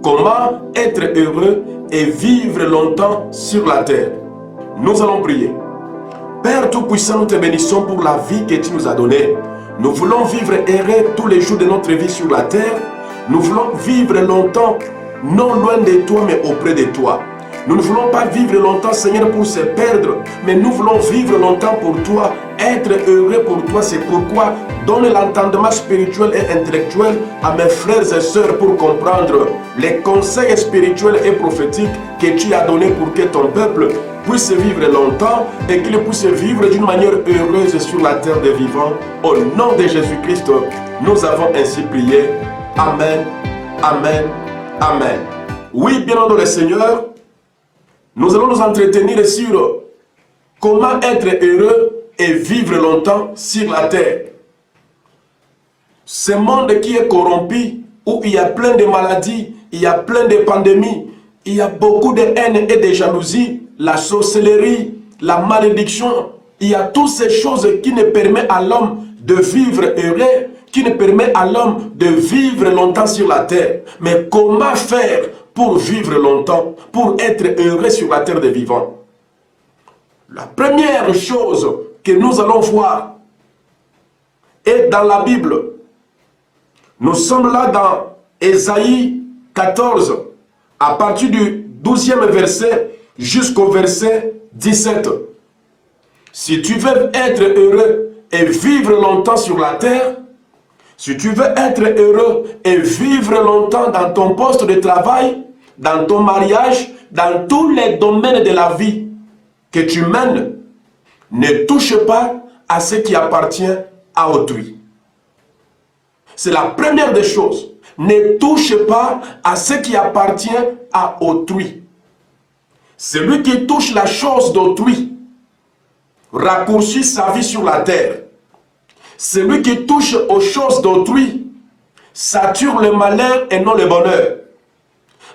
Comment être heureux et vivre longtemps sur la terre? Nous allons prier. Père Tout-Puissant, nous te bénissons pour la vie que tu nous as donnée. Nous voulons vivre heureux tous les jours de notre vie sur la terre. Nous voulons vivre longtemps, non loin de toi, mais auprès de toi. Nous ne voulons pas vivre longtemps, Seigneur, pour se perdre, mais nous voulons vivre longtemps pour toi, être heureux pour toi. C'est pourquoi donne l'entendement spirituel et intellectuel à mes frères et sœurs pour comprendre les conseils spirituels et prophétiques que tu as donnés pour que ton peuple puisse vivre longtemps et qu'il puisse vivre d'une manière heureuse sur la terre des vivants. Au nom de Jésus-Christ, nous avons ainsi prié. Amen, amen, amen. Oui, bien dans le Seigneur, nous allons nous entretenir sur comment être heureux et vivre longtemps sur la terre. Ce monde qui est corrompu, où il y a plein de maladies, il y a plein de pandémies, il y a beaucoup de haine et de jalousie, la sorcellerie, la malédiction, il y a toutes ces choses qui ne permettent à l'homme de vivre heureux, qui ne permettent à l'homme de vivre longtemps sur la terre. Mais comment faire pour vivre longtemps, pour être heureux sur la terre des vivants? La première chose que nous allons voir est dans la Bible. Nous sommes là dans Ésaïe 14, à partir du 12e verset jusqu'au verset 17. Si tu veux être heureux et vivre longtemps sur la terre, si tu veux être heureux et vivre longtemps dans ton poste de travail, dans ton mariage, dans tous les domaines de la vie que tu mènes, ne touche pas à ce qui appartient à autrui. C'est la première des choses. Ne touche pas à ce qui appartient à autrui. Celui qui touche la chose d'autrui raccourcit sa vie sur la terre. Celui qui touche aux choses d'autrui sature le malheur et non le bonheur.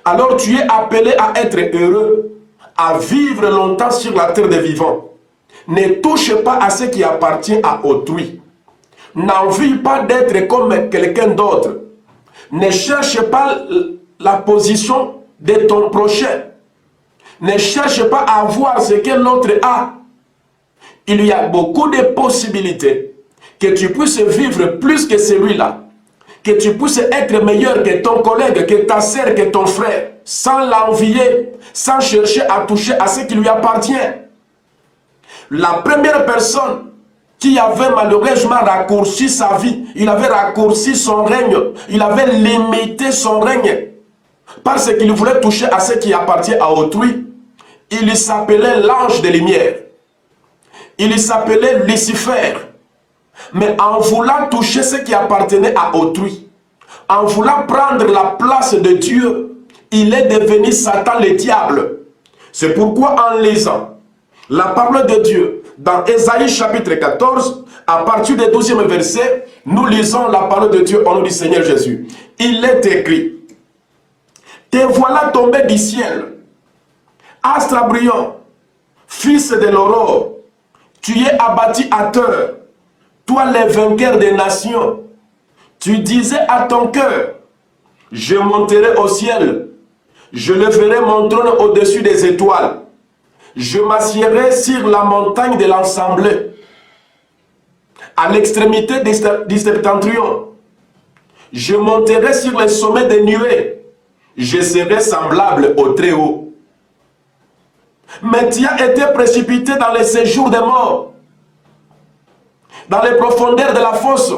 Alors tu es appelé à être heureux, à vivre longtemps sur la terre des vivants. Ne touche pas à ce qui appartient à autrui. N'envie pas d'être comme quelqu'un d'autre. Ne cherche pas la position de ton prochain. Ne cherche pas à avoir ce que l'autre a. Il y a beaucoup de possibilités que tu puisses vivre plus que celui-là. Que tu puisses être meilleur que ton collègue, que ta sœur, que ton frère. Sans l'envier, sans chercher à toucher à ce qui lui appartient. La première personne qui avait malheureusement raccourci sa vie, il avait raccourci son règne, il avait limité son règne, parce qu'il voulait toucher à ce qui appartient à autrui. Il s'appelait l'ange de lumière. Il s'appelait Lucifer. Mais en voulant toucher ce qui appartenait à autrui, en voulant prendre la place de Dieu, il est devenu Satan le diable. C'est pourquoi en lisant la parole de Dieu dans Ésaïe chapitre 14, à partir du 12e verset, nous lisons la parole de Dieu au nom du Seigneur Jésus. Il est écrit: te voilà tombé du ciel, astre brillant, fils de l'aurore, tu es abattu à terre, toi le vainqueur des nations. Tu disais à ton cœur: je monterai au ciel, je leverai mon trône au-dessus des étoiles. Je m'assiérai sur la montagne de l'Assemblée, à l'extrémité du septentrion. Je monterai sur les sommets des nuées. Je serai semblable au Très-Haut. Mais tu as été précipité dans les séjours des morts, dans les profondeurs de la fosse.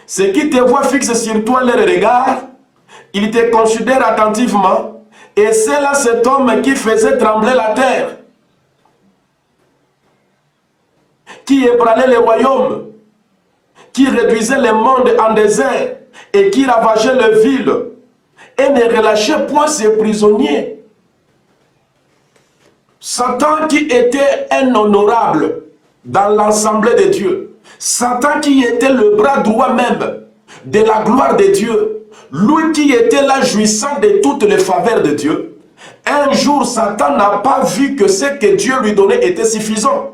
Ceux qui te voient fixer sur toi leur regard, ils te considèrent attentivement. Et c'est là cet homme qui faisait trembler la terre, qui ébranlait les royaumes, qui réduisait le monde en désert et qui ravageait les villes et ne relâchait point ses prisonniers. Satan qui était un honorable dans l'assemblée de Dieu, Satan qui était le bras droit même de la gloire de Dieu, lui qui était là jouissant de toutes les faveurs de Dieu, un jour Satan n'a pas vu que ce que Dieu lui donnait était suffisant.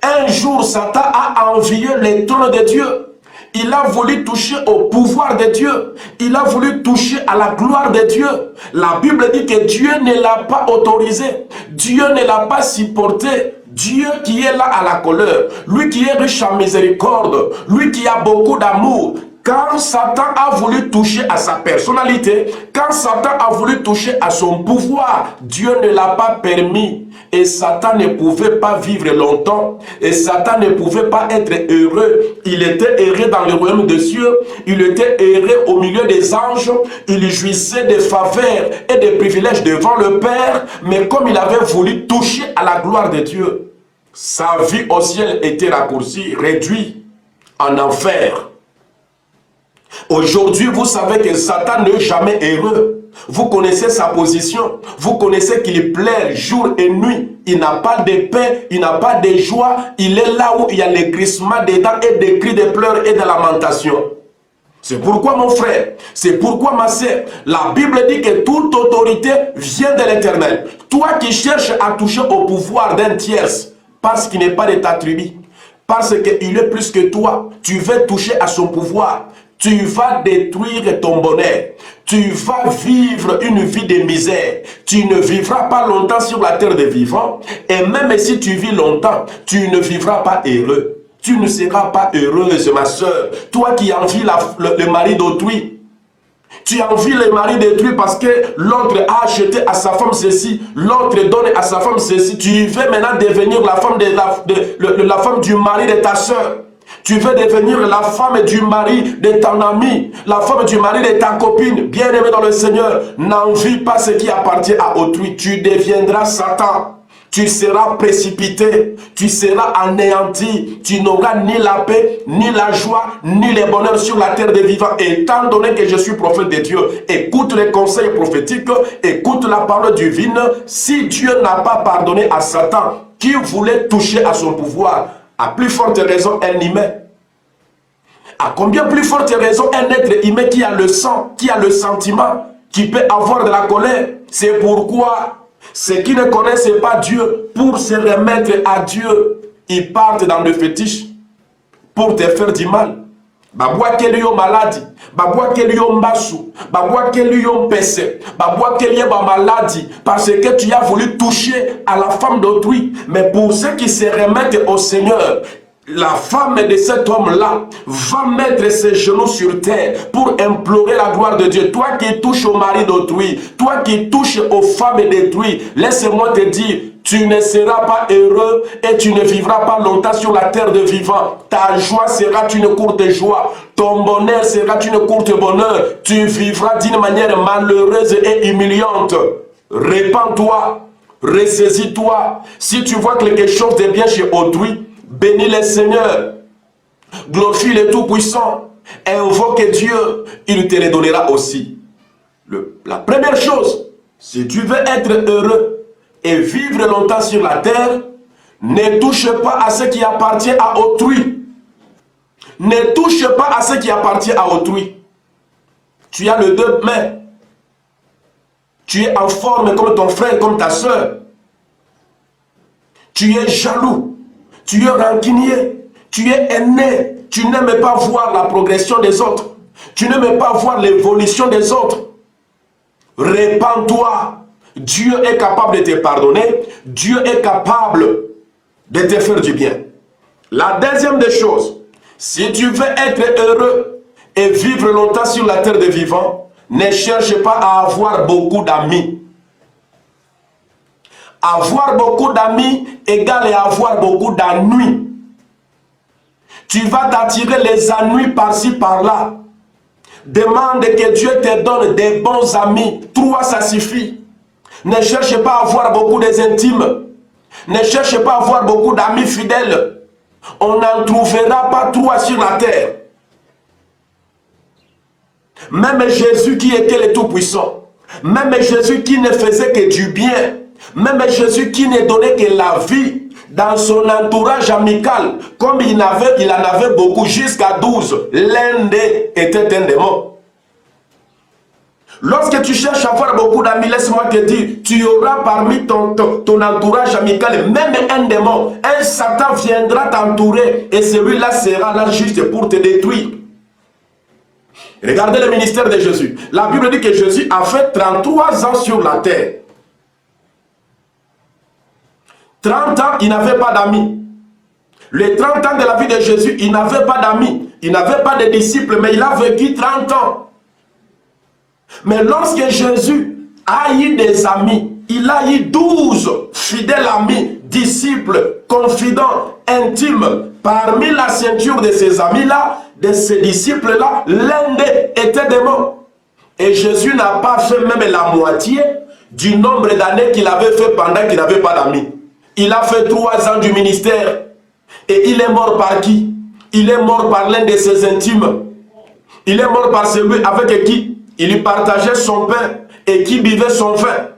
Un jour Satan a envié les trônes de Dieu. Il a voulu toucher au pouvoir de Dieu. Il a voulu toucher à la gloire de Dieu. La Bible dit que Dieu ne l'a pas autorisé. Dieu ne l'a pas supporté. Dieu qui est là à la colère, lui qui est riche en miséricorde, lui qui a beaucoup d'amour. Quand Satan a voulu toucher à sa personnalité, quand Satan a voulu toucher à son pouvoir, Dieu ne l'a pas permis. Et Satan ne pouvait pas vivre longtemps. Et Satan ne pouvait pas être heureux. Il était heureux dans le royaume des cieux. Il était heureux au milieu des anges. Il jouissait des faveurs et des privilèges devant le Père. Mais comme il avait voulu toucher à la gloire de Dieu, sa vie au ciel était raccourcie, réduite en enfer. Aujourd'hui, vous savez que Satan n'est jamais heureux. Vous connaissez sa position. Vous connaissez qu'il plaît jour et nuit. Il n'a pas de paix, il n'a pas de joie. Il est là où il y a les crissements des dents et des cris de pleurs et de lamentations. C'est pourquoi mon frère, c'est pourquoi ma sœur, la Bible dit que toute autorité vient de l'Éternel. Toi qui cherches à toucher au pouvoir d'un tiers, parce qu'il n'est pas de ta tribu, parce qu'il est plus que toi, tu veux toucher à son pouvoir. Tu vas détruire ton bonheur. Tu vas vivre une vie de misère. Tu ne vivras pas longtemps sur la terre des vivants. Et même si tu vis longtemps, tu ne vivras pas heureux. Tu ne seras pas heureuse, ma soeur. Toi qui envies le mari d'autrui. Tu envies le mari d'autrui parce que l'autre a acheté à sa femme ceci. L'autre donne à sa femme ceci. Tu veux maintenant devenir la femme, la femme du mari de ta soeur. Tu veux devenir la femme du mari de ton ami, la femme du mari de ta copine, bien-aimée dans le Seigneur. N'envie pas ce qui appartient à autrui. Tu deviendras Satan. Tu seras précipité, tu seras anéanti. Tu n'auras ni la paix, ni la joie, ni le bonheur sur la terre des vivants. Étant donné que je suis prophète de Dieu, écoute les conseils prophétiques, écoute la parole divine. Si Dieu n'a pas pardonné à Satan, qui voulait toucher à son pouvoir, à plus forte raison un humain. À combien plus forte raison un être humain qui a le sang, qui a le sentiment, qui peut avoir de la colère. C'est pourquoi ceux qui ne connaissent pas Dieu, pour se remettre à Dieu, ils partent dans le fétiche pour te faire du mal. Babwa keli yo maladie, babwa keli yo mbasu, babwa keli yo mpese, babwa keli yo maladie, parce que tu as voulu toucher à la femme d'autrui. Mais pour ceux qui se remettent au Seigneur, la femme de cet homme-là va mettre ses genoux sur terre pour implorer la gloire de Dieu. Toi qui touches au mari d'autrui, toi qui touches aux femmes d'autrui, laisse-moi te dire, tu ne seras pas heureux et tu ne vivras pas longtemps sur la terre de vivants. Ta joie sera une courte joie. Ton bonheur sera une courte bonheur. Tu vivras d'une manière malheureuse et humiliante. Répands-toi, ressaisis-toi. Si tu vois quelque chose de bien chez autrui, bénis le Seigneur. Glorifie le Tout-Puissant. Invoque Dieu, il te le donnera aussi. La première chose, si tu veux être heureux et vivre longtemps sur la terre, ne touche pas à ce qui appartient à autrui. Ne touche pas à ce qui appartient à autrui. Tu as le deux mains. Tu es en forme comme ton frère, comme ta soeur. Tu es jaloux. Tu es rancunier. Tu es aîné. Tu n'aimes pas voir la progression des autres. Tu n'aimes pas voir l'évolution des autres. Répands-toi. Dieu est capable de te pardonner. Dieu est capable de te faire du bien. La deuxième des choses, si tu veux être heureux et vivre longtemps sur la terre des vivants, ne cherche pas à avoir beaucoup d'amis. Avoir beaucoup d'amis égale avoir beaucoup d'ennuis. Tu vas t'attirer les ennuis par-ci, par-là. Demande que Dieu te donne des bons amis. 3, ça suffit. Ne cherche pas à avoir beaucoup d'intimes. Ne cherche pas à avoir beaucoup d'amis fidèles. On n'en trouvera pas 3 sur la terre. Même Jésus qui était le Tout-Puissant. Même Jésus qui ne faisait que du bien. Même Jésus qui ne donnait que la vie. Dans son entourage amical, comme il en avait beaucoup, jusqu'à 12, l'un d'eux était un démon. Lorsque tu cherches à avoir beaucoup d'amis, laisse-moi te dire, tu auras parmi ton entourage amical même un démon. Un Satan viendra t'entourer et celui-là sera là juste pour te détruire. Regardez le ministère de Jésus. La Bible dit que Jésus a fait 33 ans sur la terre. 30 ans, il n'avait pas d'amis. Les 30 ans de la vie de Jésus, il n'avait pas d'amis. Il n'avait pas de disciples, mais il a vécu 30 ans. Mais lorsque Jésus a eu des amis, il a eu 12 fidèles amis, disciples, confidents, intimes. Parmi la ceinture de ces amis-là, de ces disciples-là, l'un d'eux était démon. Et Jésus n'a pas fait même la moitié du nombre d'années qu'il avait fait pendant qu'il n'avait pas d'amis. Il a fait 3 ans du ministère. Et il est mort par qui? Il est mort par l'un de ses intimes. Il est mort par celui avec qui il partageait son pain et qui buvait son vin.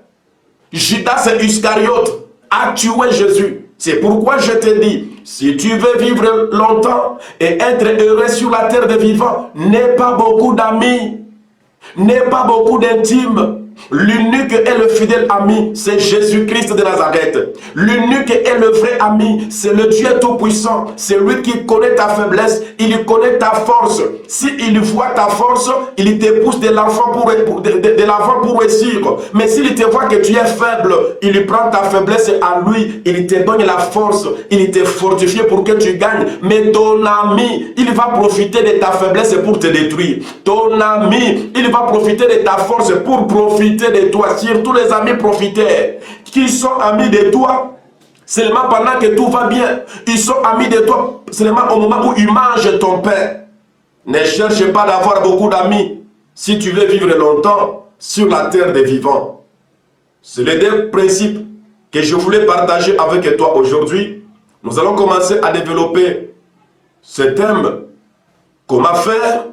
Judas Iscariote a tué Jésus. C'est pourquoi je te dis, si tu veux vivre longtemps et être heureux sur la terre des vivants, n'aie pas beaucoup d'amis, n'aie pas beaucoup d'intimes. L'unique et le fidèle ami, c'est Jésus-Christ de Nazareth. L'unique et le vrai ami, c'est le Dieu Tout-Puissant. C'est lui qui connaît ta faiblesse, il connaît ta force. S'il voit ta force, il te pousse de l'avant pour réussir. Mais s'il te voit que tu es faible, il prend ta faiblesse à lui, il te donne la force, il te fortifie pour que tu gagnes. Mais ton ami, il va profiter de ta faiblesse pour te détruire. Ton ami, il va profiter de ta force pour profiter de toi. Surtout les amis profiteurs qui sont amis de toi seulement pendant que tout va bien. Ils sont amis de toi seulement au moment où ils mangent ton pain. Ne cherche pas d'avoir beaucoup d'amis si tu veux vivre longtemps sur la terre des vivants. C'est les deux principes que je voulais partager avec toi aujourd'hui. Nous allons commencer à développer ce thème. Comment faire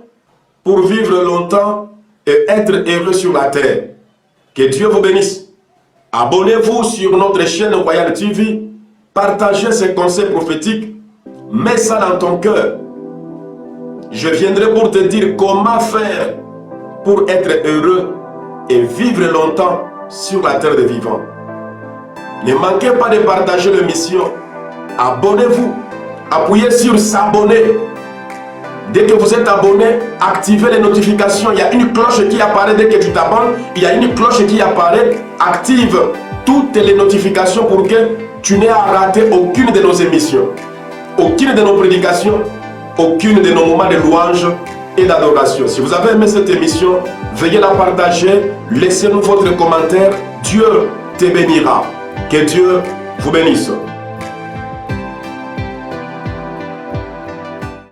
pour vivre longtemps et être heureux sur la terre. Que Dieu vous bénisse. Abonnez-vous sur notre chaîne Royal TV. Partagez ces conseils prophétiques. Mets ça dans ton cœur. Je viendrai pour te dire comment faire pour être heureux et vivre longtemps sur la terre des vivants. Ne manquez pas de partager l'émission. Abonnez-vous. Appuyez sur s'abonner. Dès que vous êtes abonné, activez les notifications. Il y a une cloche qui apparaît dès que tu t'abonnes. Il y a une cloche qui apparaît. Active toutes les notifications pour que tu n'aies à rater aucune de nos émissions, aucune de nos prédications, aucune de nos moments de louange et d'adoration. Si vous avez aimé cette émission, veuillez la partager. Laissez-nous votre commentaire. Dieu te bénira. Que Dieu vous bénisse.